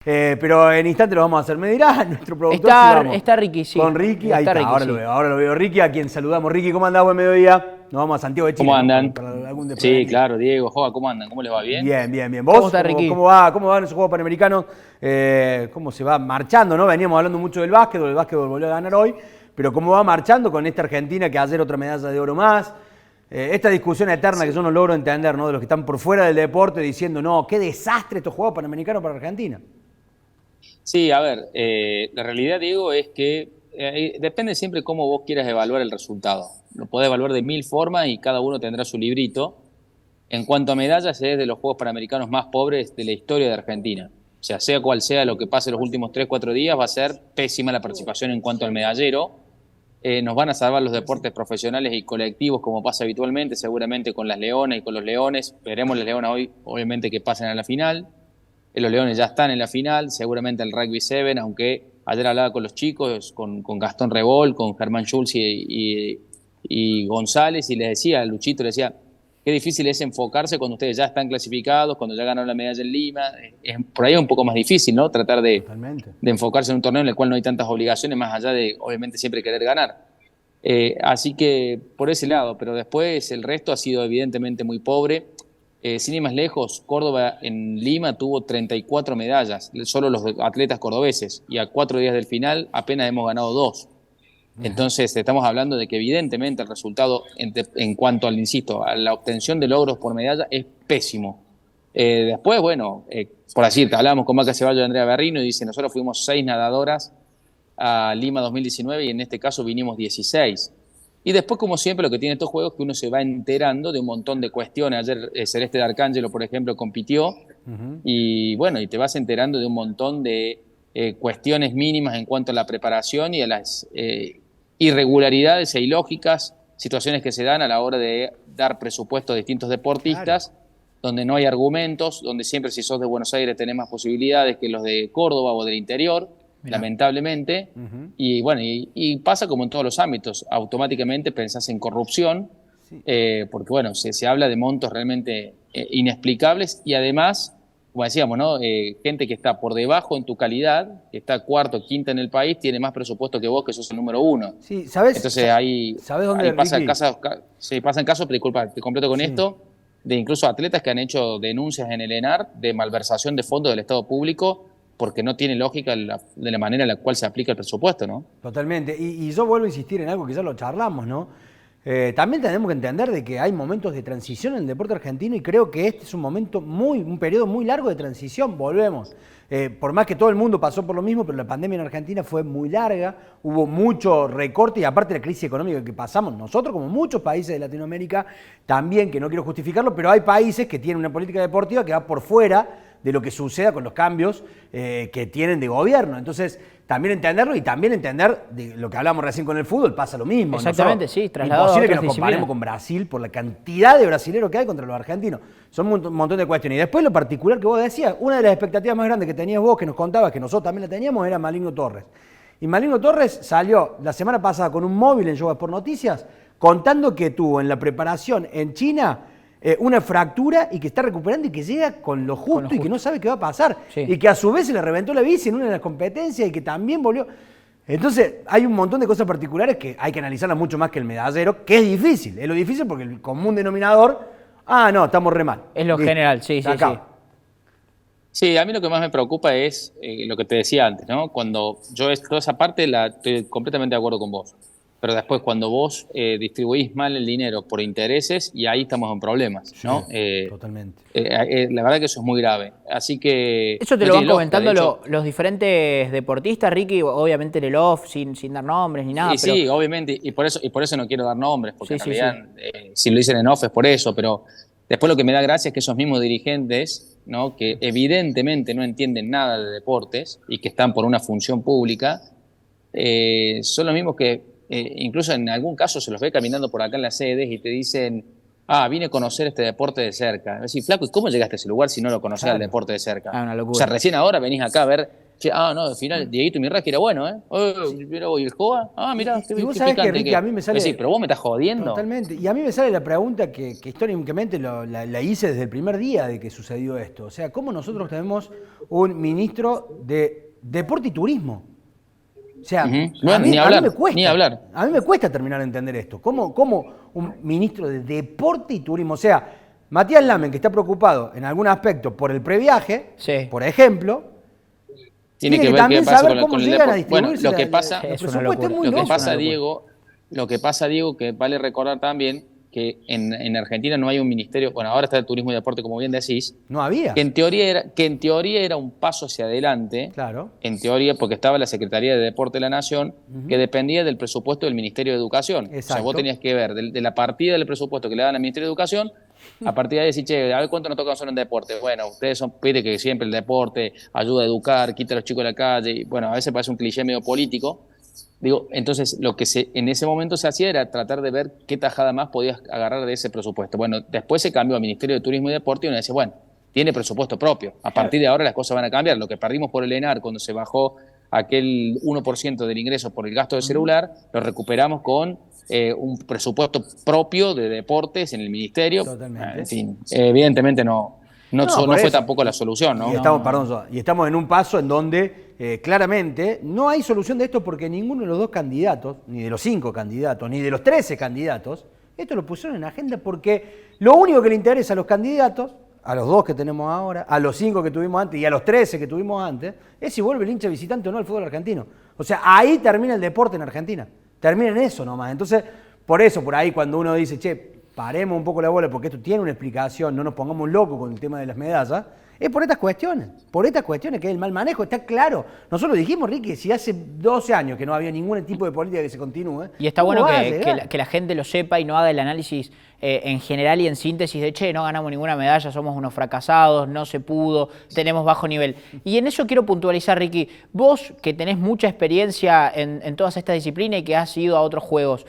Pero en instante lo vamos a hacer. Me dirá nuestro productor si vamos. Está Ricky, sí. Con Ricky, ahí está, Ricky, ahora, sí. ahora lo veo. Ricky, a quien saludamos. Ricky, ¿cómo andás? Buen mediodía. Nos vamos a Santiago de Chile. ¿Cómo andan? Para algún Sí, desprevenido. claro, Diego, Joa, ¿cómo andan? ¿Cómo les va? ¿Bien? Bien, bien, bien. ¿Cómo ¿Vos? está, Ricky? ¿Cómo van esos Juegos Panamericanos? ¿Cómo se va marchando, no? Veníamos hablando mucho del básquetbol volvió a ganar hoy, pero ¿cómo va marchando con esta Argentina que ayer otra medalla de oro más? Esta discusión eterna que yo no logro entender, ¿no? De los que están por fuera del deporte diciendo, no, qué desastre estos Juegos Panamericanos para Argentina. Sí, a ver, la realidad, Diego, es que depende siempre cómo vos quieras evaluar el resultado. Lo podés evaluar de mil formas y cada uno tendrá su librito. En cuanto a medallas, es de los Juegos Panamericanos más pobres de la historia de Argentina. O sea cual sea lo que pase los últimos 3, 4 días, va a ser pésima la participación en cuanto al medallero. Nos van a salvar los deportes profesionales y colectivos como pasa habitualmente, seguramente con las Leonas y con los Leones. Veremos las Leonas hoy, obviamente, que pasen a la final. Los Leones ya están en la final, seguramente el Rugby 7, aunque ayer hablaba con los chicos, con Gastón Rebol, con Germán Schulz y González, y les decía, Luchito le decía, qué difícil es enfocarse cuando ustedes ya están clasificados, cuando ya ganaron la medalla en Lima. Por ahí es un poco más difícil, ¿no? Tratar de enfocarse en un torneo en el cual no hay tantas obligaciones, más allá de, obviamente, siempre querer ganar. Así que por ese lado, pero después el resto ha sido evidentemente muy pobre. Sin ir más lejos, Córdoba en Lima tuvo 34 medallas, solo los atletas cordobeses, y a 4 días del final apenas hemos ganado 2. Entonces estamos hablando de que evidentemente el resultado en cuanto al, insisto, a la obtención de logros por medalla es pésimo. Después, bueno, por así, hablábamos con Maca Ceballos y Andrea Berrino y dice, nosotros fuimos 6 nadadoras a Lima 2019 y en este caso vinimos 16. Y después, como siempre, lo que tiene estos juegos es que uno se va enterando de un montón de cuestiones. Ayer Celeste de Arcángelo, por ejemplo, compitió y bueno, y te vas enterando de un montón de cuestiones mínimas en cuanto a la preparación y a las irregularidades e ilógicas situaciones que se dan a la hora de dar presupuesto a distintos deportistas, donde no hay argumentos, donde siempre si sos de Buenos Aires tenés más posibilidades que los de Córdoba o del interior. Mirá. Lamentablemente, y bueno, y pasa como en todos los ámbitos, automáticamente pensás en corrupción, porque bueno, se habla de montos realmente inexplicables y además, como decíamos, ¿no? Gente que está por debajo en tu calidad, que está cuarto, quinta en el país, tiene más presupuesto que vos, que sos el número 1. Sí, ¿sabés? Entonces ahí pasa casos, pasan casos, pero disculpa, te completo con esto, de incluso atletas que han hecho denuncias en el ENAR de malversación de fondos del Estado público, porque no tiene lógica de la manera en la cual se aplica el presupuesto, ¿no? Totalmente. Y yo vuelvo a insistir en algo que ya lo charlamos, ¿no? También tenemos que entender de que hay momentos de transición en el deporte argentino y creo que este es un periodo muy largo de transición. Volvemos. Por más que todo el mundo pasó por lo mismo, pero la pandemia en Argentina fue muy larga, hubo mucho recorte y aparte la crisis económica que pasamos nosotros, como muchos países de Latinoamérica, también, que no quiero justificarlo, pero hay países que tienen una política deportiva que va por fuera de lo que suceda con los cambios que tienen de gobierno. Entonces, también entenderlo y también entender de lo que hablamos recién con el fútbol, pasa lo mismo. Exactamente, sí, trasladado imposible a que otras nos comparemos disciplinas con Brasil por la cantidad de brasileros que hay contra los argentinos. Son un montón de cuestiones. Y después lo particular que vos decías, una de las expectativas más grandes que tenías vos, que nos contabas, que nosotros también la teníamos, era Maligno Torres. Y Maligno Torres salió la semana pasada con un móvil en Yoga por Noticias, contando que tuvo en la preparación en China una fractura y que está recuperando y que llega con lo justo y que no sabe qué va a pasar. Sí. Y que a su vez se le reventó la bici en una de las competencias y que también volvió. Entonces, hay un montón de cosas particulares que hay que analizarlas mucho más que el medallero, que es difícil. Es lo difícil porque el común denominador, no, estamos re mal. Es lo general, sí. Sí, a mí lo que más me preocupa es lo que te decía antes, ¿no? Cuando yo toda esa parte estoy completamente de acuerdo con vos. Pero después cuando vos distribuís mal el dinero por intereses, y ahí estamos en problemas, ¿no? Sí, totalmente. La verdad que eso es muy grave. Así que... Eso te lo van comentando los diferentes deportistas, Ricky, obviamente en el off, sin dar nombres ni nada. Sí, obviamente, y por eso no quiero dar nombres, porque en realidad, si lo dicen en off es por eso, pero después lo que me da gracia es que esos mismos dirigentes, ¿no? Que evidentemente no entienden nada de deportes y que están por una función pública, son los mismos que incluso en algún caso se los ve caminando por acá en las sedes y te dicen, vine a conocer este deporte de cerca. Es decir, flaco, ¿y cómo llegaste a ese lugar si no lo conocés al deporte de cerca? Una locura. O sea, recién ahora venís acá a ver Che, no, al final Dieguito Mirrá que era bueno, ¿eh? Mira, ¿y el Joa? Mirá, Y vos sabés que, Ricky, a mí me sale... Sí, pero vos me estás jodiendo. Totalmente. Y a mí me sale la pregunta que históricamente la hice desde el primer día de que sucedió esto. O sea, ¿cómo nosotros tenemos un ministro de Deporte y Turismo? O sea, Bueno, a mí me cuesta. Ni hablar. A mí me cuesta terminar de entender esto. ¿Cómo un ministro de Deporte y Turismo? O sea, Matías Lamen, que está preocupado en algún aspecto por el previaje, Sí. por ejemplo, Tiene que ver también qué pasa saber cómo con el llegan a deporte. Bueno, distribuirse lo que pasa, Es los una presupuestos. Es muy lo que loco. pasa, Diego, que vale recordar también que en Argentina no hay un ministerio, bueno, ahora está el turismo y deporte, como bien decís, No había. que en teoría era un paso hacia adelante, Claro. en teoría, porque estaba la Secretaría de Deporte de la Nación, que dependía del presupuesto del Ministerio de Educación. O sea, Exacto. vos tenías que ver de la partida del presupuesto que le daban al Ministerio de Educación, a partir de ahí decir, che, a ver cuánto nos toca nosotros en deporte. Bueno, ustedes pide que siempre el deporte ayuda a educar, quita a los chicos de la calle, y bueno, a veces parece un cliché medio político. Digo, entonces lo que en ese momento se hacía era tratar de ver qué tajada más podías agarrar de ese presupuesto. Bueno, después se cambió al Ministerio de Turismo y Deporte y uno dice, bueno, tiene presupuesto propio. A partir de ahora las cosas van a cambiar. Lo que perdimos por el ENAR cuando se bajó aquel 1% del ingreso por el gasto del celular, lo recuperamos con un presupuesto propio de deportes en el ministerio. Totalmente. En fin, evidentemente no fue eso. tampoco la solución, ¿no? Y estamos en un paso en donde claramente no hay solución de esto porque ninguno de los dos candidatos, ni de los 5 candidatos, ni de los 13 candidatos, esto lo pusieron en agenda porque lo único que le interesa a los candidatos, a los 2 que tenemos ahora, a los 5 que tuvimos antes y a los 13 que tuvimos antes, es si vuelve el hincha visitante o no al fútbol argentino. O sea, ahí termina el deporte en Argentina. Termina en eso nomás. Entonces, por ahí cuando uno dice, che, paremos un poco la bola porque esto tiene una explicación, no nos pongamos locos con el tema de las medallas, es por estas cuestiones que es el mal manejo, está claro. Nosotros dijimos, Ricky, si hace 12 años que no había ningún tipo de política que se continúe. Y está bueno que la gente lo sepa y no haga el análisis en general y en síntesis de, che, no ganamos ninguna medalla, somos unos fracasados, no se pudo, tenemos bajo nivel. Y en eso quiero puntualizar, Ricky, vos que tenés mucha experiencia en todas estas disciplinas y que has ido a otros juegos,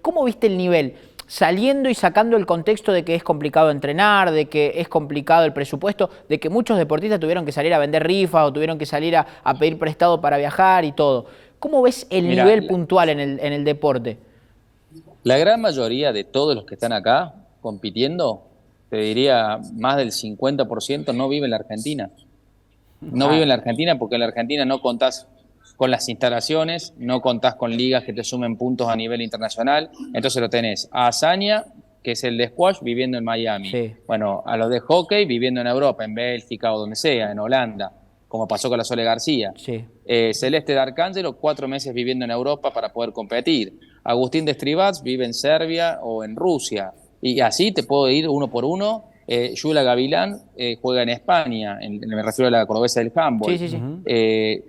¿cómo viste el nivel? Saliendo y sacando el contexto de que es complicado entrenar, de que es complicado el presupuesto, de que muchos deportistas tuvieron que salir a vender rifas o tuvieron que salir a pedir prestado para viajar y todo. ¿Cómo ves el nivel puntual en el deporte? La gran mayoría de todos los que están acá compitiendo, te diría más del 50% no vive en la Argentina. No vive en la Argentina porque en la Argentina no contás con las instalaciones, no contás con ligas que te sumen puntos a nivel internacional. Entonces lo tenés a Azaña, que es el de squash, viviendo en Miami. Sí. Bueno, a los de hockey viviendo en Europa, en Bélgica o donde sea, en Holanda, como pasó con la Sole García. Sí. Celeste D'Arcangelo, 4 meses viviendo en Europa para poder competir. Agustín de Stribats vive en Serbia o en Rusia. Y así te puedo ir uno por uno. Yula Gavilán juega en España, me refiero a la cordobesa del handball. Sí.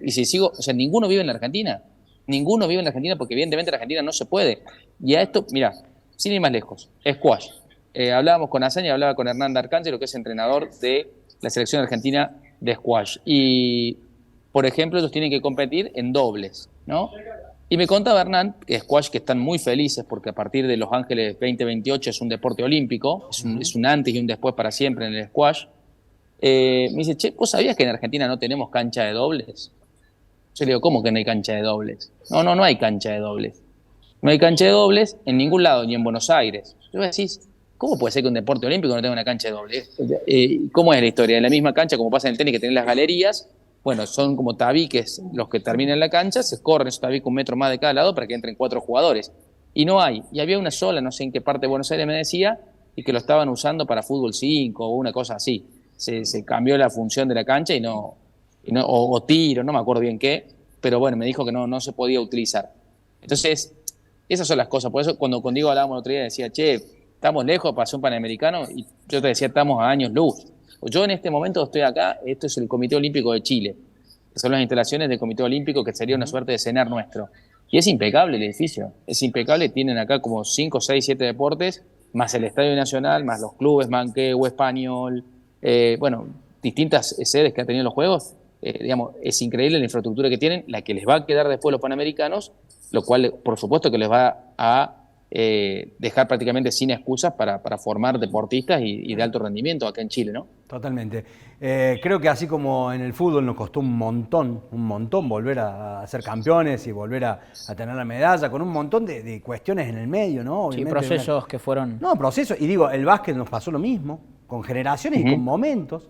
Y si sigo, o sea, ninguno vive en la Argentina. Ninguno vive en la Argentina porque evidentemente en la Argentina no se puede. Y a esto, mira, sin ir más lejos, squash. Hablábamos con Azaña, hablaba con Hernán D'Arcangelo, que es entrenador de la selección argentina de squash. Y, por ejemplo, ellos tienen que competir en dobles, ¿no? Y me contaba Hernán, que squash, que están muy felices porque a partir de Los Ángeles 2028 es un deporte olímpico, es un antes y un después para siempre en el squash. Me dice, che, ¿vos sabías que en Argentina no tenemos cancha de dobles? Yo le digo, ¿cómo que no hay cancha de dobles? No hay cancha de dobles. No hay cancha de dobles en ningún lado, ni en Buenos Aires. Yo me decís, ¿cómo puede ser que un deporte olímpico no tenga una cancha de dobles? ¿Cómo es la historia? En la misma cancha, como pasa en el tenis, que tenés las galerías, bueno, son como tabiques los que terminan la cancha, se corren esos tabiques 1 metro más de cada lado para que entren 4 jugadores. Y no hay. Y había una sola, no sé en qué parte de Buenos Aires me decía, y que lo estaban usando para fútbol 5 o una cosa así. Se cambió la función de la cancha o tiro, no me acuerdo bien qué, pero bueno, me dijo que no se podía utilizar. Entonces, esas son las cosas. Por eso cuando contigo hablábamos el otro día decía, che, estamos lejos para hacer un Panamericano, y yo te decía, estamos a años luz. Yo en este momento estoy acá, esto es el Comité Olímpico de Chile, que son las instalaciones del Comité Olímpico, que sería una suerte de CENAR nuestro. Y es impecable el edificio, es impecable, tienen acá como 5, 6, 7 deportes, más el Estadio Nacional, más los clubes, Manquehue, Español, bueno, distintas sedes que han tenido los Juegos. Digamos, es increíble la infraestructura que tienen, la que les va a quedar después los Panamericanos, lo cual por supuesto que les va a dejar prácticamente sin excusas para formar deportistas y de alto rendimiento acá en Chile, ¿no? Totalmente. Creo que así como en el fútbol nos costó un montón volver a ser campeones y volver a tener la medalla, con un montón de cuestiones en el medio, ¿no? Sí, Obviamente, procesos que fueron... No, procesos. Y digo, el básquet nos pasó lo mismo, con generaciones y con momentos.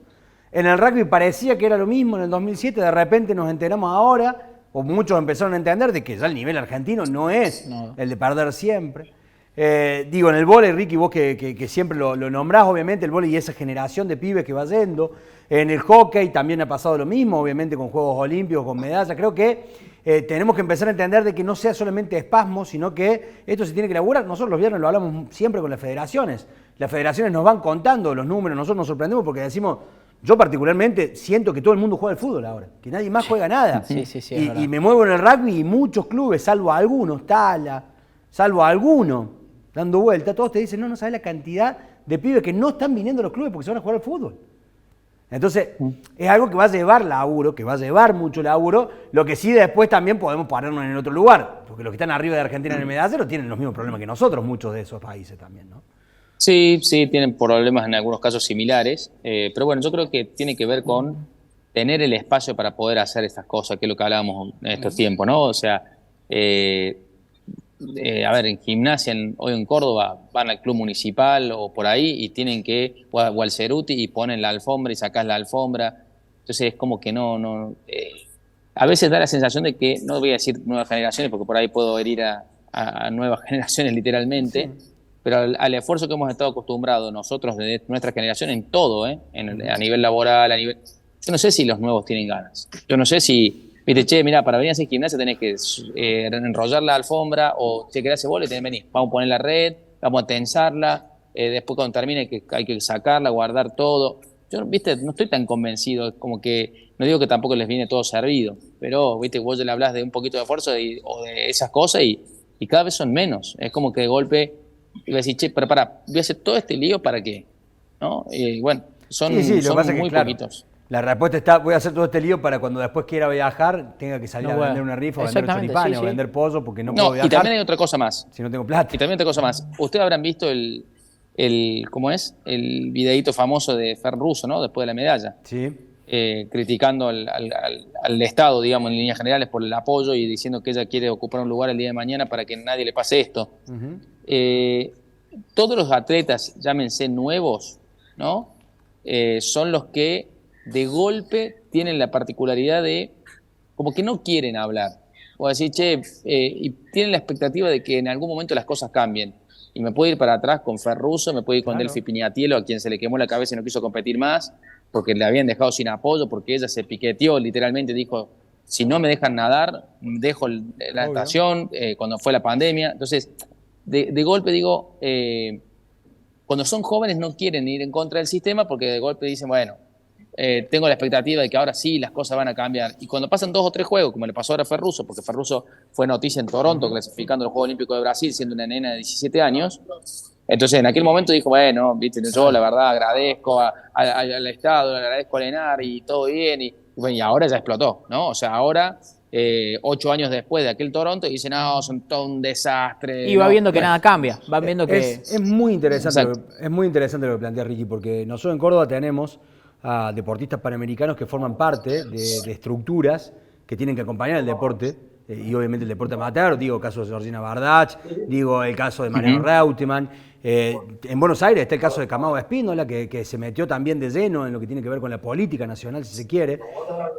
En el rugby parecía que era lo mismo en el 2007, de repente nos enteramos ahora, o muchos empezaron a entender de que ya el nivel argentino no es el de perder siempre. Digo, en el vóley, Ricky, vos que siempre lo nombrás, obviamente, el vóley y esa generación de pibes que va yendo. En el hockey también ha pasado lo mismo, obviamente con Juegos Olímpicos, con medallas. Creo que tenemos que empezar a entender de que no sea solamente espasmo, sino que esto se tiene que elaborar. Nosotros los viernes lo hablamos siempre con las federaciones. Las federaciones nos van contando los números, nosotros nos sorprendemos porque decimos... Yo particularmente siento que todo el mundo juega al fútbol ahora, que nadie más juega nada. Sí, y me muevo en el rugby y muchos clubes, salvo algunos, Tala, salvo algunos, dando vuelta, todos te dicen, no sabes la cantidad de pibes que no están viniendo a los clubes porque se van a jugar al fútbol. Entonces, es algo que va a llevar laburo, que va a llevar mucho laburo, lo que sí después también podemos pararnos en el otro lugar, porque los que están arriba de Argentina en el medallero tienen los mismos problemas que nosotros, muchos de esos países también, ¿no? Sí, tienen problemas en algunos casos similares, pero bueno, yo creo que tiene que ver con tener el espacio para poder hacer estas cosas, que es lo que hablábamos en estos tiempos, ¿no? O sea, a ver, en gimnasia hoy en Córdoba van al club municipal o por ahí y tienen que, o al Ceruti y ponen la alfombra y sacás la alfombra, entonces es como que a veces da la sensación de que, no voy a decir nuevas generaciones porque por ahí puedo herir a nuevas generaciones literalmente, sí. Pero al esfuerzo que hemos estado acostumbrados nosotros de nuestra generación en todo, a nivel laboral, yo no sé si los nuevos tienen ganas. Yo no sé si, viste, che, mirá, para venir a hacer gimnasia tenés que enrollar la alfombra o si querés hacer vóley tenés que venir. Vamos a poner la red, vamos a tensarla, después cuando termine hay que sacarla, guardar todo. Yo, viste, no estoy tan convencido, como que, no digo que tampoco les viene todo servido, pero, viste, vos ya le hablas de un poquito de esfuerzo o de esas cosas y cada vez son menos. Es como que de golpe... Y voy a decir, che, pero pará, voy a hacer todo este lío ¿para qué? ¿No? Y bueno, son muy poquitos. La respuesta está, voy a hacer todo este lío para cuando después quiera viajar, tenga que salir a vender una rifa, o vender choripanes, o vender pollo, porque no puedo viajar. Y también hay otra cosa más. Si no tengo plata. Y también otra cosa más. Ustedes habrán visto ¿cómo es? El videíto famoso de Fer Russo, ¿no? Después de la medalla. Sí. Criticando al Estado, digamos, en líneas generales por el apoyo y diciendo que ella quiere ocupar un lugar el día de mañana para que nadie le pase esto. Todos los atletas, llámense nuevos, ¿no? Son los que de golpe tienen la particularidad de como que no quieren hablar. O decir, che, y tienen la expectativa de que en algún momento las cosas cambien. Y me puedo ir para atrás con Fer Russo, me puedo ir con Delphi Pignatielo, a quien se le quemó la cabeza y no quiso competir más, porque le habían dejado sin apoyo, porque ella se piqueteó, literalmente dijo, si no me dejan nadar, dejo la natación, cuando fue la pandemia. Entonces, de golpe digo, cuando son jóvenes no quieren ir en contra del sistema porque de golpe dicen, bueno, tengo la expectativa de que ahora sí las cosas van a cambiar. Y cuando pasan 2 o 3 juegos, como le pasó ahora a Fer Russo, porque Fer Russo fue noticia en Toronto clasificando los Juegos Olímpicos de Brasil siendo una nena de 17 años, entonces en aquel momento dijo, bueno, viste, yo la verdad agradezco al Estado, le agradezco a Lenar y todo bien, y ahora ya explotó, ¿no? O sea, ahora... 8 años después de aquel Toronto y dicen, no, son todo un desastre. Y va viendo que nada cambia, van viendo que... Es muy interesante lo que plantea Ricky, porque nosotros en Córdoba tenemos a deportistas panamericanos que forman parte de estructuras que tienen que acompañar el deporte, y obviamente el deporte amateur, digo el caso de Georgina Bardach, digo el caso de Mariano Reutemann. En Buenos Aires está el caso de Camado Espínola, que se metió también de lleno en lo que tiene que ver con la política nacional, si se quiere,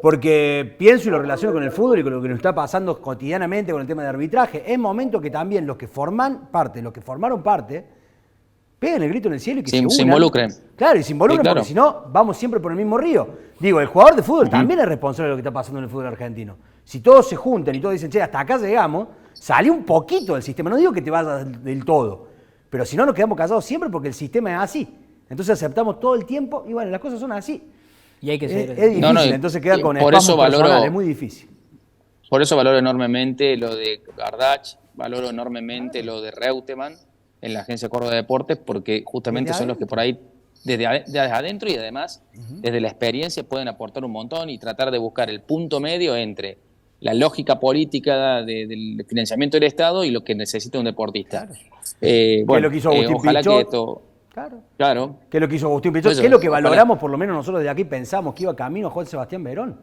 porque pienso y lo relaciono con el fútbol y con lo que nos está pasando cotidianamente con el tema de arbitraje. Es momento que también los que formaron parte, peguen el grito en el cielo y que se involucren. Claro, y se involucren, porque si no, vamos siempre por el mismo río. Digo, el jugador de fútbol también es responsable de lo que está pasando en el fútbol argentino. Si todos se juntan y todos dicen, che, hasta acá llegamos, salí un poquito del sistema. No digo que te vayas del todo, pero si no nos quedamos callados siempre porque el sistema es así. Entonces aceptamos todo el tiempo y bueno, las cosas son así. Y hay que ser... Es difícil, entonces queda con espasmos personales, es muy difícil. Por eso valoro enormemente lo de Bardach, valoro enormemente lo de Reutemann en la Agencia Córdoba de Deportes, porque justamente son los que por ahí, desde adentro y además, desde la experiencia pueden aportar un montón y tratar de buscar el punto medio entre la lógica política del financiamiento del Estado y lo que necesita un deportista. Claro. Bueno, ¿Qué es lo que hizo Agustín ojalá Pichot? que esto... Claro. Claro. ¿Qué es lo que hizo Agustín Pichot? Eso, ¿Qué es lo que ojalá. valoramos, por lo menos nosotros desde aquí pensamos que iba camino a Juan Sebastián Verón?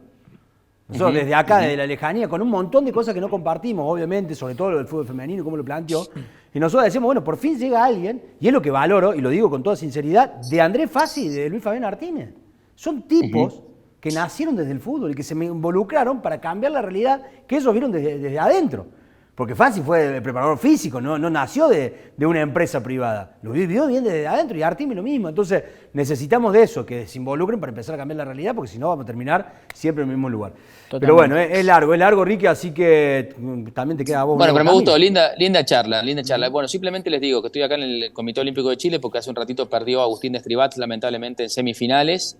Nosotros desde acá, desde la lejanía, con un montón de cosas que no compartimos, obviamente, sobre todo lo del fútbol femenino, cómo lo planteó. Y nosotros decimos, bueno, por fin llega alguien, y es lo que valoro, y lo digo con toda sinceridad, de Andrés Fassi y de Luis Fabián Martínez. Son tipos que nacieron desde el fútbol y que se me involucraron para cambiar la realidad que ellos vieron desde adentro. Porque Fassi fue preparador físico, no nació de una empresa privada. Lo vivió bien desde adentro y Artime lo mismo. Entonces necesitamos de eso, que se involucren para empezar a cambiar la realidad, porque si no vamos a terminar siempre en el mismo lugar. Totalmente. Pero bueno, es largo, Ricky, así que también te queda a vos. Bueno, pero me gustó, linda charla. Bueno, simplemente les digo que estoy acá en el Comité Olímpico de Chile porque hace un ratito perdió Agustín de Estribats, lamentablemente, en semifinales.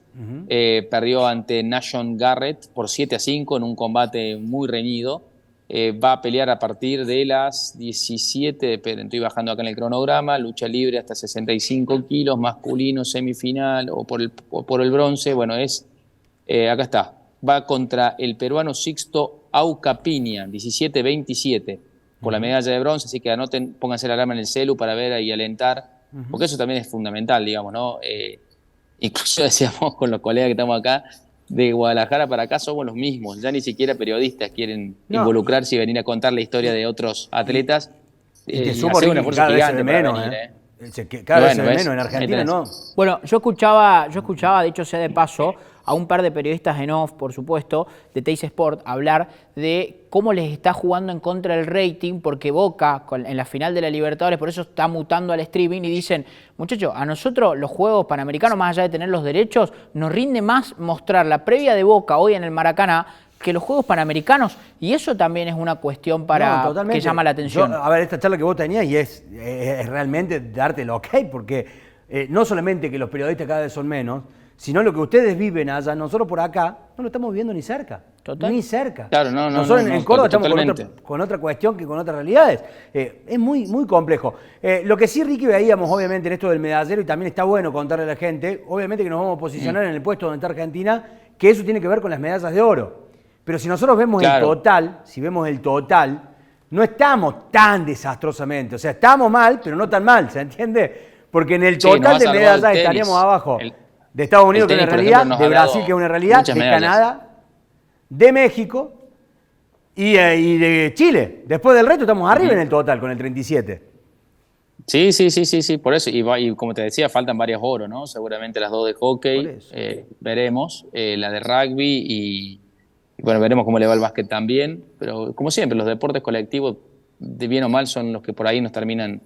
Perdió ante Nashon Garrett por 7-5 en un combate muy reñido. Va a pelear a partir de las 17, estoy bajando acá en el cronograma, lucha libre hasta 65 kilos, masculino, semifinal o por el bronce. Bueno, acá está, va contra el peruano Sixto Aucapiña, 17-27, por la medalla de bronce, así que anoten, pónganse la alarma en el celu para ver y alentar, porque eso también es fundamental, digamos, ¿no? Incluso decíamos con los colegas que estamos acá, de Guadalajara para acá somos los mismos, ya ni siquiera periodistas quieren involucrarse y venir a contar la historia de otros atletas. Y te sumo un esfuerzo gigante menos, Cada vez menos en Argentina, ¿no? Bueno, yo escuchaba, dicho sea de paso, a un par de periodistas en off, por supuesto, de Teis Sport, hablar de cómo les está jugando en contra el rating, porque Boca, en la final de la Libertadores, por eso está mutando al streaming, y dicen, muchachos, a nosotros los Juegos Panamericanos, más allá de tener los derechos, nos rinde más mostrar la previa de Boca hoy en el Maracaná que los Juegos Panamericanos, y eso también es una cuestión que llama la atención. A ver, esta charla que vos tenías, y es realmente darte el ok, porque no solamente que los periodistas cada vez son menos, sino lo que ustedes viven allá, nosotros por acá no lo estamos viviendo ni cerca. Total. Ni cerca. Claro, nosotros en Córdoba estamos con otra cuestión que con otras realidades. Es muy, muy complejo. Lo que sí, Ricky, veíamos obviamente en esto del medallero, y también está bueno contarle a la gente, obviamente que nos vamos a posicionar en el puesto donde está Argentina, que eso tiene que ver con las medallas de oro. Pero si nosotros vemos el total, no estamos tan desastrosamente. O sea, estamos mal, pero no tan mal, ¿se entiende? Porque en el total de medallas estaríamos abajo. De Estados Unidos, que es una realidad, de Brasil, que es una realidad, de Canadá, de México y de Chile. Después del resto estamos arriba en el total, con el 37. Sí, por eso. Y como te decía, faltan varias oros, ¿no? Seguramente las 2 de hockey, veremos, la de rugby y bueno, veremos cómo le va el básquet también. Pero como siempre, los deportes colectivos, de bien o mal, son los que por ahí nos terminan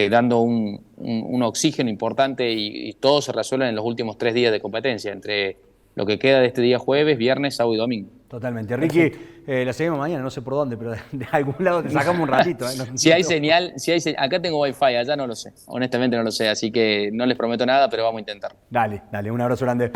dando un oxígeno importante y todo se resuelve en los últimos 3 días de competencia, entre lo que queda de este día jueves, viernes, sábado y domingo. Totalmente. Ricky, la seguimos mañana, no sé por dónde, pero de algún lado te sacamos un ratito. Si hay señal, acá tengo wifi, allá no lo sé, honestamente no lo sé, así que no les prometo nada, pero vamos a intentar. Dale, un abrazo grande.